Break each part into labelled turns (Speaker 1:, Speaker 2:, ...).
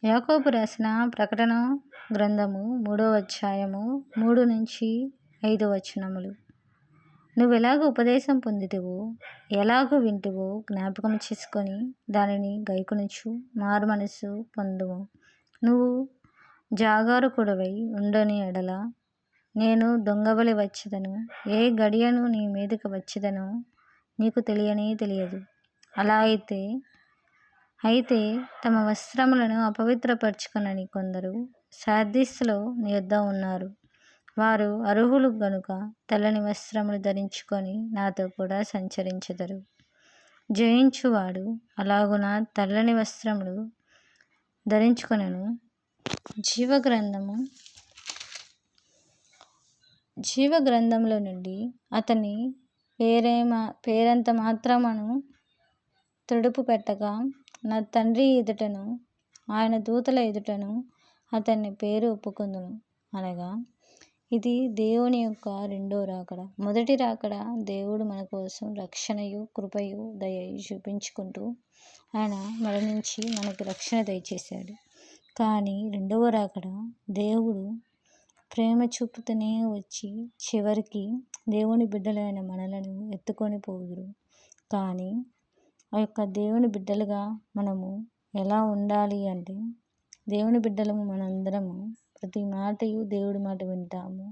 Speaker 1: యాకోబు రాసిన ప్రకటన గ్రంథము 3వ అధ్యాయము 3-5 వచనములు. నువ్వెలాగ ఉపదేశం పొందితివో, ఎలాగూ వింటివో జ్ఞాపకం చేసుకొని దానిని గైకొనుచు మారు మనసు పొందుము. నువ్వు జాగరూకుడవై ఉండని ఎడల నేను దొంగవలె వచ్చెదను, ఏ గడియను నీ మీదకి వచ్చెదనో నీకు తెలియదు. అలా అయితే తమ వస్త్రములను అపవిత్రపరచుకొనని కొందరు సార్దీస్‌లో నీ యొద్ద ఉన్నారు. వారు అర్హులు గనుక తెల్లని వస్త్రములు ధరించుకొని నాతో కూడా సంచరించెదరు. జయించువాడు అలాగున తెల్లని వస్త్రములు ధరించుకొనెను. జీవగ్రంథములో నుండి అతని పేరెంత మాత్రమును తుడుపు పెట్టగా, నా తండ్రి ఎదుటను ఆయన దూతల ఎదుటను అతని పేరు ఒప్పుకొందును. అనగా ఇది దేవుని యొక్క రెండో రాకడ. మొదటి రాకడ దేవుడు మన కోసం రక్షణయు కృపయు దయయు చూపించుకుంటూ ఆయన మరణించి మనకు రక్షణ దయచేశాడు. కానీ రెండవ రాకడ దేవుడు ప్రేమ చూపుతూనే వచ్చి చివరికి దేవుని బిడ్డలైన మనలను ఎత్తుకొని పోవుదురు. కానీ ఆ యొక్క దేవుని బిడ్డలుగా మనము ఎలా ఉండాలి అంటే, దేవుని బిడ్డలము మనందరము ప్రతి మాటయు దేవుడి మాట వింటాము.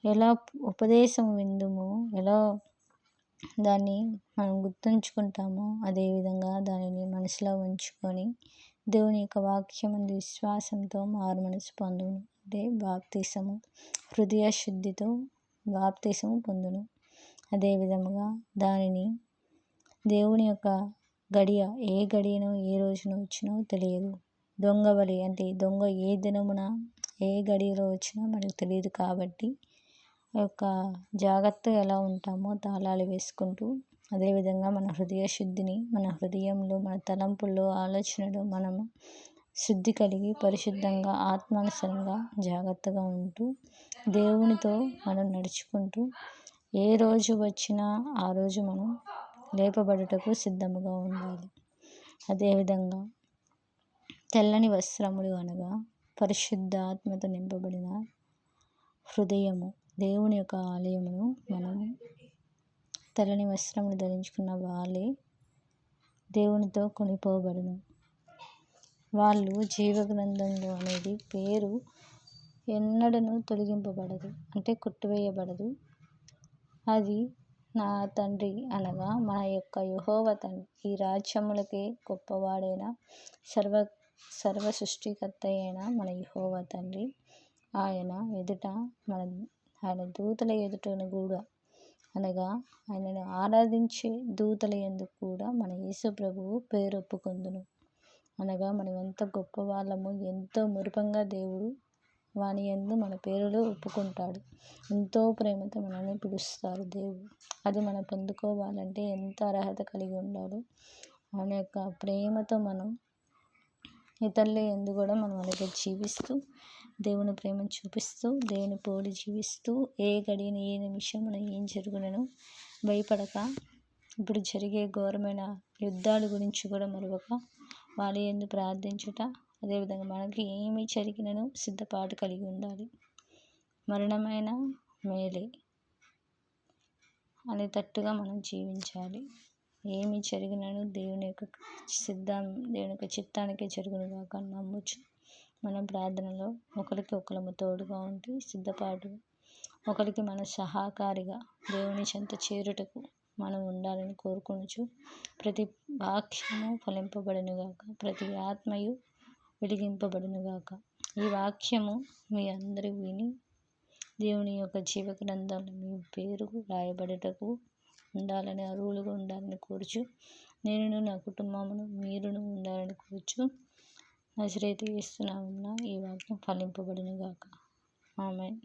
Speaker 1: ఎలా ఉపదేశం విందుమో, ఎలా దాన్ని మనం గుర్తుంచుకుంటామో అదేవిధంగా దానిని మనసులో ఉంచుకొని దేవుని యొక్క వాక్యమందు విశ్వాసంతో మారు మనసు పొందును. అంటే బాప్తీసము, హృదయ శుద్ధితో బాప్తీసము పొందును. అదేవిధముగా దానిని దేవుని యొక్క గడియ ఏ గడియనో ఏ రోజున వచ్చినో తెలియదు. దొంగవలి అంటే దొంగ ఏ దినమున ఏ గడియలో వచ్చినా మనకు తెలియదు. కాబట్టి ఆ యొక్క జాగ్రత్తగా ఎలా ఉంటామో తాళాలు వేసుకుంటూ, అదేవిధంగా మన హృదయ శుద్ధిని, మన హృదయంలో మన తలంపుల్లో ఆలోచనలో మనము శుద్ధి కలిగి పరిశుద్ధంగా ఆత్మానుసారంగా జాగ్రత్తగా ఉంటూ దేవునితో మనం నడుచుకుంటూ ఏ రోజు వచ్చినా ఆ రోజు మనం లేపబడుటకు సిద్ధముగా ఉండాలి. అదేవిధంగా తెల్లని వస్త్రములు అనగా పరిశుద్ధ ఆత్మతో నింపబడిన హృదయము, దేవుని యొక్క ఆలయమును మనము తెల్లని వస్త్రములు ధరించుకున్న వాళ్ళే దేవునితో కొనిపోబడును. వాళ్ళు జీవగ్రంథంలో అనేది పేరు ఎన్నడను తొలగింపబడదు, అంటే కొట్టివేయబడదు. అది నా తండ్రి అనగా మన యొక్క యెహోవా తండ్రి, ఈ రాజ్యములకే గొప్పవాడైన సర్వ సృష్టికర్త అయిన మన యెహోవా తండ్రి ఆయన ఎదుట ఆయన దూతల ఎదుటను కూడా, అనగా ఆయనను ఆరాధించే దూతల యందు కూడా మన యేసు ప్రభువు పేరు ఒప్పుకొందును. అనగా మనం ఎంత గొప్ప వాళ్ళము, ఎంతో మురిపంగా దేవుడు వాని యందు మన పేరులో ఒప్పుకుంటాడు. ఎంతో ప్రేమతో మనల్ని పిలుస్తారు దేవుడు. అది మనం పొందుకోవాలంటే ఎంత అర్హత కలిగి ఉండాలో, ఆయన యొక్క ప్రేమతో మనం ఇతరుల యందు కూడా మనం అలాగే జీవిస్తూ, దేవుని ప్రేమను చూపిస్తూ, దేవుని పోలి జీవిస్తూ, ఏ గడియన ఏ నిమిషమున ఏం జరుగునను భయపడక, ఇప్పుడు జరిగే ఘోరమైన యుద్ధాల గురించి కూడా మరొక వాళ్ళ యందు ప్రార్థించుట, అదేవిధంగా మనకి ఏమి జరిగినను సిద్ధపాటు కలిగి ఉండాలి. మరణమైన మేలే అనేటట్టుగా మనం జీవించాలి. ఏమి జరిగినను దేవుని యొక్క చిత్తానికి జరుగును గాక నమ్ముచు మనం ప్రార్థనలో ఒకరిము తోడుగా ఉండి సిద్ధపాటు, ఒకరికి మన సహకారిగా దేవుని చెంత చేరుటకు మనం ఉండాలని కోరుకొనుచు, ప్రతి వాక్యము ఫలింపబడునుగాక, ప్రతి ఆత్మయు వెలిగింపబడునుగాక. ఈ వాక్యము మీ అందరూ విని దేవుని యొక్క జీవగ్రంథంలో మీ పేరు రాయబడుటకు ఉండాలని, అర్హులుగా ఉండాలని కోరుచు, నేను నా కుటుంబమును మీరును ఉండాలని కోరుచు, నజరేతు యేసు నామమున ఈ వాక్యం ఫలింపబడునుగాక. ఆమేన్.